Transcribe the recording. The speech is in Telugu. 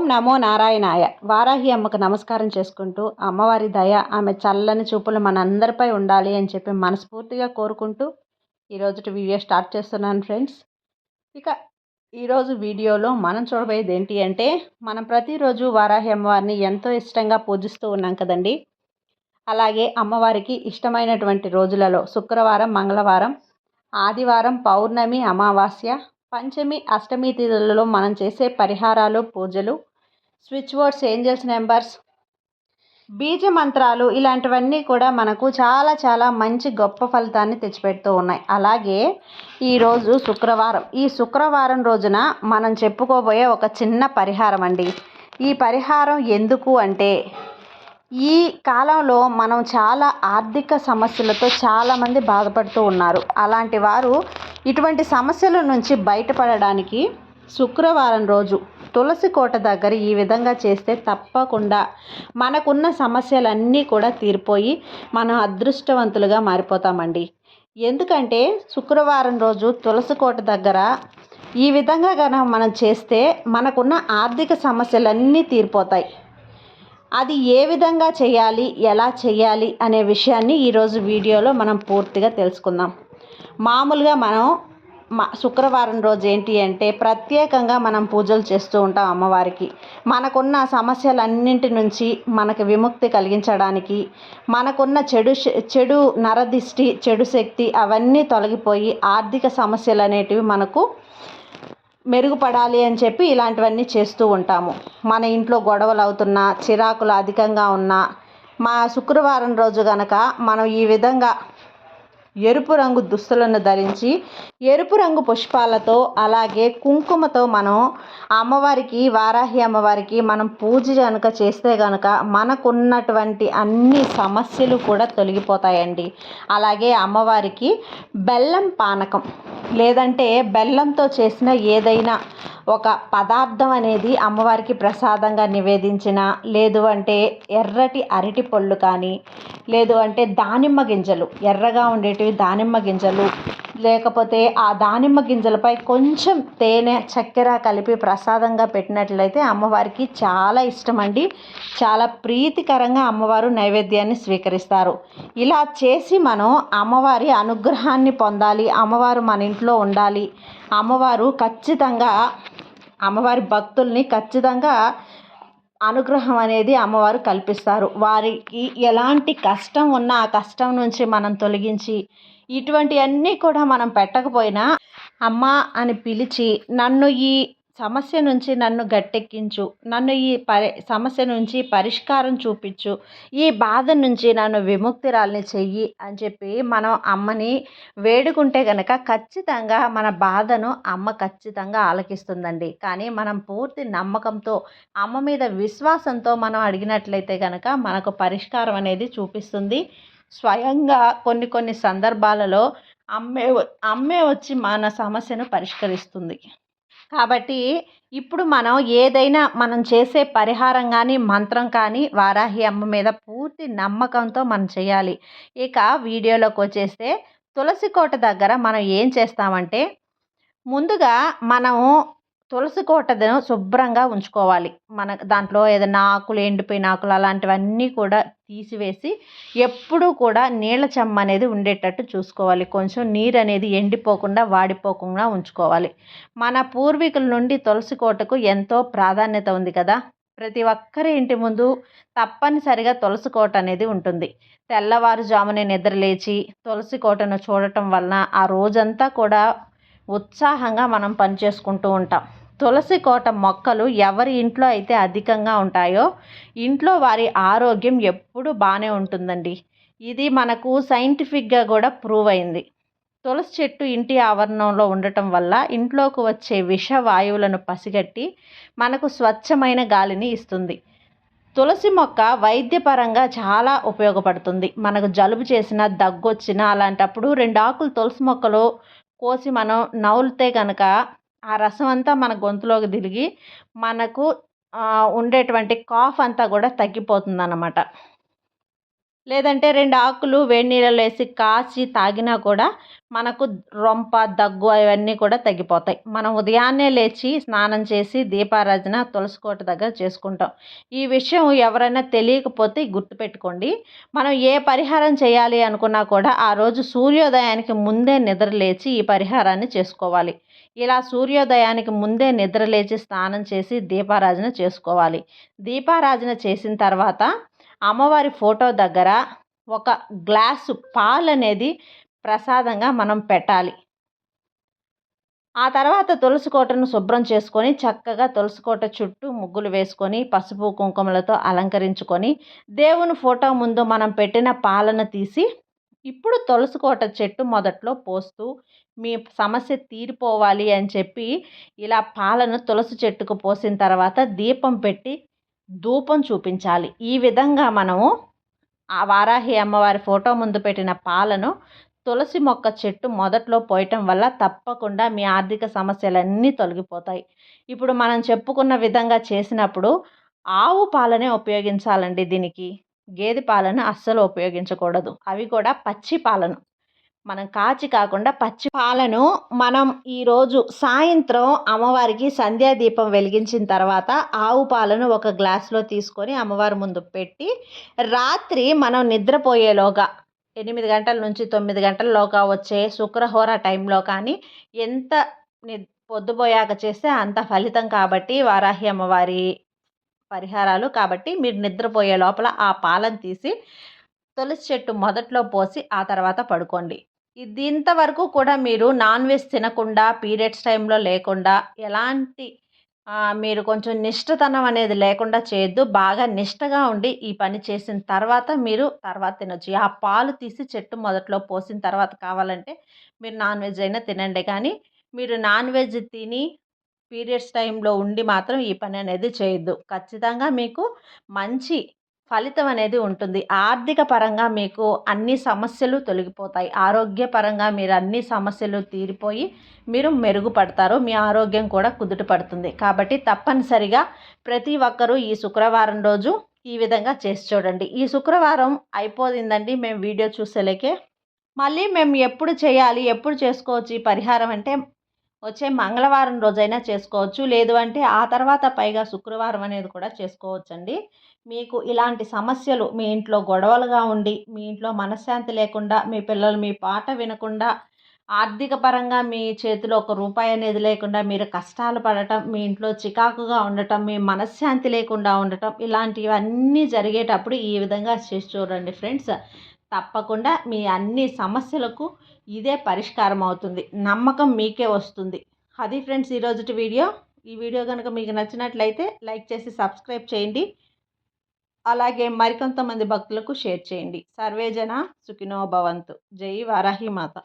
ఓం నమో నారాయణాయ. వారాహి అమ్మకు నమస్కారం చేసుకుంటూ అమ్మవారి దయ, ఆమె చల్లని చూపులు మనందరిపై ఉండాలి అని చెప్పి మనస్ఫూర్తిగా కోరుకుంటూ ఈరోజు వీడియో స్టార్ట్ చేస్తున్నాను ఫ్రెండ్స్. ఇక ఈరోజు వీడియోలో మనం చూడబోయేది ఏంటి అంటే, మనం ప్రతిరోజు వారాహి అమ్మవారిని ఎంతో ఇష్టంగా పూజిస్తూ ఉన్నాం కదండి. అలాగే అమ్మవారికి ఇష్టమైనటువంటి రోజులలో శుక్రవారం, మంగళవారం, ఆదివారం, పౌర్ణమి, అమావాస్య, పంచమి, అష్టమి తిథులలో మనం చేసే పరిహారాలు, పూజలు, స్విచ్ వర్డ్స్, ఏంజల్స్ నెంబర్స్, బీజ మంత్రాలు ఇలాంటివన్నీ కూడా మనకు చాలా చాలా మంచి గొప్ప ఫలితాన్ని తెచ్చిపెడుతూ ఉన్నాయి. అలాగే ఈరోజు శుక్రవారం. ఈ శుక్రవారం రోజున మనం చెప్పుకోబోయే ఒక చిన్న పరిహారం అండి. ఈ పరిహారం ఎందుకు అంటే, ఈ కాలంలో మనం చాలా ఆర్థిక సమస్యలతో చాలామంది బాధపడుతూ ఉన్నారు. అలాంటి వారు ఇటువంటి సమస్యల నుంచి బయటపడడానికి శుక్రవారం రోజు తులసి కోట దగ్గర ఈ విధంగా చేస్తే తప్పకుండా మనకున్న సమస్యలన్నీ కూడా తీరిపోయి మనం అదృష్టవంతులుగా మారిపోతామండి. ఎందుకంటే శుక్రవారం రోజు తులసి కోట దగ్గర ఈ విధంగా కనుక మనం చేస్తే మనకున్న ఆర్థిక సమస్యలన్నీ తీరిపోతాయి. అది ఏ విధంగా చేయాలి, ఎలా చేయాలి అనే విషయాన్ని ఈరోజు వీడియోలో మనం పూర్తిగా తెలుసుకుందాం. మామూలుగా మనం శుక్రవారం రోజు ఏంటి అంటే, ప్రత్యేకంగా మనం పూజలు చేస్తూ ఉంటాం అమ్మవారికి. మనకున్న సమస్యలన్నింటి నుంచి మనకు విముక్తి కలిగించడానికి, మనకున్న చెడు నరదిష్టి, చెడు శక్తి అవన్నీ తొలగిపోయి ఆర్థిక సమస్యలు అనేటివి మనకు మెరుగుపడాలి అని చెప్పి ఇలాంటివన్నీ చేస్తూ ఉంటాము. మన ఇంట్లో గొడవలు అవుతున్నా, చిరాకులు అధికంగా ఉన్నా, మా శుక్రవారం రోజు కనుక మనం ఈ విధంగా ఎరుపు రంగు దుస్తులను ధరించి, ఎరుపు రంగు పుష్పాలతో అలాగే కుంకుమతో మనం అమ్మవారికి, వారాహి అమ్మవారికి మనం పూజ కనుక చేస్తే కనుక మనకున్నటువంటి అన్ని సమస్యలు కూడా తొలగిపోతాయండి. అలాగే అమ్మవారికి బెల్లం పానకం లేదంటే బెల్లంతో చేసిన ఏదైనా ఒక పదార్థం అనేది అమ్మవారికి ప్రసాదంగా నివేదించిన, లేదు అంటే ఎర్రటి అరటి పళ్ళు కానీ, లేదు అంటే దానిమ్మ గింజలు, ఎర్రగా ఉండేటివి దానిమ్మ గింజలు, లేకపోతే ఆ దానిమ్మ గింజలపై కొంచెం తేనె, చక్కెర కలిపి ప్రసాదంగా పెట్టినట్లయితే అమ్మవారికి చాలా ఇష్టమండి. చాలా ప్రీతికరంగా అమ్మవారు నైవేద్యాన్ని స్వీకరిస్తారు. ఇలా చేసి మనం అమ్మవారి అనుగ్రహాన్ని పొందాలి, అమ్మవారు మన ఇంట్లో ఉండాలి, అమ్మవారి భక్తుల్ని ఖచ్చితంగా అనుగ్రహం అనేది అమ్మవారు కల్పిస్తారు. వారికి ఎలాంటి కష్టం ఉన్నా ఆ కష్టం నుంచి మనం తొలగించి, ఇటువంటివన్నీ కూడా మనం పెట్టకపోయినా అమ్మ అని పిలిచి, నన్ను ఈ సమస్య నుంచి నన్ను గట్టెక్కించు, నన్ను ఈ సమస్య నుంచి పరిష్కారం చూపించు, ఈ బాధ నుంచి నన్ను విముక్తిరాల్ని చెయ్యి అని చెప్పి మనం అమ్మని వేడుకుంటే కనుక ఖచ్చితంగా మన బాధను అమ్మ ఖచ్చితంగా ఆలకిస్తుందండి. కానీ మనం పూర్తి నమ్మకంతో, అమ్మ మీద విశ్వాసంతో మనం అడిగినట్లయితే కనుక మనకు పరిష్కారం అనేది చూపిస్తుంది. స్వయంగా కొన్ని సందర్భాలలో అమ్మే వచ్చి మన సమస్యను పరిష్కరిస్తుంది. కాబట్టి ఇప్పుడు మనం చేసే పరిహారం కానీ, మంత్రం కానీ వారాహి అమ్మ మీద పూర్తి నమ్మకంతో మనం చేయాలి. ఇక వీడియోలోకి వచ్చేస్తే, తులసి కోట దగ్గర మనం ఏం చేస్తామంటే, ముందుగా మనము తులసి కోటను శుభ్రంగా ఉంచుకోవాలి. దాంట్లో ఏదైనా ఆకులు, ఎండిపోయిన ఆకులు అలాంటివన్నీ కూడా తీసివేసి, ఎప్పుడూ కూడా నీళ్ళ చెమ్మ అనేది ఉండేటట్టు చూసుకోవాలి. కొంచెం నీరు అనేది ఎండిపోకుండా, వాడిపోకుండా ఉంచుకోవాలి. మన పూర్వీకుల నుండి తులసి కోటకు ఎంతో ప్రాధాన్యత ఉంది కదా. ప్రతి ఒక్కరి ఇంటి ముందు తప్పనిసరిగా తులసి కోట అనేది ఉంటుంది. తెల్లవారుజామునే నిద్రలేచి తులసి కోటను చూడటం వలన ఆ రోజంతా కూడా ఉత్సాహంగా మనం పనిచేసుకుంటూ ఉంటాం. తులసి కోట మొక్కలు ఎవరి ఇంట్లో అయితే అధికంగా ఉంటాయో ఇంట్లో వారి ఆరోగ్యం ఎప్పుడూ బాగానే ఉంటుందండి. ఇది మనకు సైంటిఫిక్గా కూడా ప్రూవ్ అయింది. తులసి చెట్టు ఇంటి ఆవరణంలో ఉండటం వల్ల ఇంట్లోకి వచ్చే విష వాయువులను పసిగట్టి మనకు స్వచ్ఛమైన గాలిని ఇస్తుంది. తులసి మొక్క వైద్యపరంగా చాలా ఉపయోగపడుతుంది. మనకు జలుబు చేసినా, దగ్గొచ్చినా అలాంటప్పుడు 2 ఆకులు తులసి మొక్కలు కోసి మనం నమిలితే కనుక ఆ రసం అంతా మన గొంతులోకి దిగి మనకు ఉండేటువంటి కాఫ్ అంతా కూడా తగ్గిపోతుందన్నమాట. లేదంటే 2 ఆకులు వేడి నీళ్ళలో వేసి కాచి తాగినా కూడా మనకు రొంప, దగ్గు అవన్నీ కూడా తగ్గిపోతాయి. మనం ఉదయాన్నే లేచి స్నానం చేసి దీపారాధన తులసి కోట దగ్గర చేసుకుంటాం. ఈ విషయం ఎవరైనా తెలియకపోతే గుర్తుపెట్టుకోండి. మనం ఏ పరిహారం చేయాలి అనుకున్నా కూడా ఆ రోజు సూర్యోదయానికి ముందే నిద్ర లేచి ఈ పరిహారాన్ని చేసుకోవాలి. ఇలా సూర్యోదయానికి ముందే నిద్ర లేచి స్నానం చేసి దీపారాధన చేసుకోవాలి. దీపారాధన చేసిన తర్వాత అమ్మవారి ఫోటో దగ్గర ఒక గ్లాసు పాలనేది ప్రసాదంగా మనం పెట్టాలి. ఆ తర్వాత తులసి కోటను శుభ్రం చేసుకొని చక్కగా తులసి కోట చుట్టూ ముగ్గులు వేసుకొని పసుపు కుంకుమలతో అలంకరించుకొని దేవుని ఫోటో ముందు మనం పెట్టిన పాలను తీసి ఇప్పుడు తులసి కోట చెట్టు మొదట్లో పోస్తూ మీ సమస్య తీరిపోవాలి అని చెప్పి ఇలా పాలను తులసి చెట్టుకు పోసిన తర్వాత దీపం పెట్టి ధూపం చూపించాలి. ఈ విధంగా మనము ఆ వారాహి అమ్మవారి ఫోటో ముందు పెట్టిన పాలను తులసి మొక్క చెట్టు మొదట్లో పోయటం వల్ల తప్పకుండా మీ ఆర్థిక సమస్యలన్నీ తొలగిపోతాయి. ఇప్పుడు మనం చెప్పుకున్న విధంగా చేసినప్పుడు ఆవు పాలనే ఉపయోగించాలండి దీనికి. గేదె పాలను అస్సలు ఉపయోగించకూడదు. అవి కూడా పచ్చి పాలను. మనం కాచి కాకుండా పచ్చి పాలను మనం ఈరోజు సాయంత్రం అమ్మవారికి సంధ్యాదీపం వెలిగించిన తర్వాత ఆవు పాలను ఒక గ్లాసులో తీసుకొని అమ్మవారి ముందు పెట్టి రాత్రి మనం నిద్రపోయేలోగా 8 గంటల నుంచి 9 గంటలలోగా వచ్చే శుక్రహోర టైంలో కానీ ఎంత పొద్దుపోయాక చేస్తే అంత ఫలితం కాబట్టి వారాహి అమ్మవారి పరిహారాలు కాబట్టి మీరు నిద్రపోయే లోపల ఆ పాలను తీసి తులసి చెట్టు మొదట్లో పోసి ఆ తర్వాత పడుకోండి. ఇంతవరకు కూడా మీరు నాన్ వెజ్ తినకుండా పీరియడ్స్ టైంలో లేకుండా ఎలాంటి మీరు కొంచెం నిష్టతనం అనేది లేకుండా చేయొద్దు. బాగా నిష్టగా ఉండి ఈ పని చేసిన తర్వాత మీరు తర్వాత తినొచ్చు. ఆ పాలు తీసి చెట్టు మొదట్లో పోసిన తర్వాత కావాలంటే మీరు నాన్ వెజ్ అయినా తినండి. కానీ మీరు నాన్ వెజ్ తిని పీరియడ్స్ టైంలో ఉండి మాత్రం ఈ పని అనేది చేయొద్దు. ఖచ్చితంగా మీకు మంచి ఫలితం అనేది ఉంటుంది. ఆర్థిక పరంగా మీకు అన్ని సమస్యలు తొలగిపోతాయి. ఆరోగ్యపరంగా మీరు అన్ని సమస్యలు తీరిపోయి మీరు మెరుగుపడతారు. మీ ఆరోగ్యం కూడా కుదుట పడుతుంది. కాబట్టి తప్పనిసరిగా ప్రతి ఒక్కరూ ఈ శుక్రవారం రోజు ఈ విధంగా చేసి చూడండి. ఈ శుక్రవారం అయిపోయిందండి మేము వీడియో చూసేలేకే. మళ్ళీ మేము ఎప్పుడు చేయాలి, ఎప్పుడు చేసుకోవచ్చు ఈ పరిహారం అంటే వచ్చే మంగళవారం రోజైనా చేసుకోవచ్చు. లేదు అంటే ఆ తర్వాత పైగా శుక్రవారం అనేది కూడా చేసుకోవచ్చండి. మీకు ఇలాంటి సమస్యలు మీ ఇంట్లో గొడవలుగా ఉండి మీ ఇంట్లో మనశ్శాంతి లేకుండా మీ పిల్లలు మీ మాట వినకుండా ఆర్థిక పరంగా మీ చేతిలో ఒక రూపాయి అనేది లేకుండా మీరు కష్టాలు పడటం, మీ ఇంట్లో చికాకుగా ఉండటం, మీ మనశ్శాంతి లేకుండా ఉండటం ఇలాంటివన్నీ జరిగేటప్పుడు ఈ విధంగా చేసి చూడండి ఫ్రెండ్స్. తప్పకుండా మీ అన్ని సమస్యలకు ఇదే పరిష్కారం అవుతుంది. నమ్మకం మీకే వస్తుంది. అది ఫ్రెండ్స్ ఈరోజుటి వీడియో. ఈ వీడియో కనుక మీకు నచ్చినట్లయితే లైక్ చేసి సబ్స్క్రైబ్ చేయండి. అలాగే మరికొంతమంది భక్తులకు షేర్ చేయండి. సర్వేజన సుఖినో భవంతు. జై వారాహి మాత.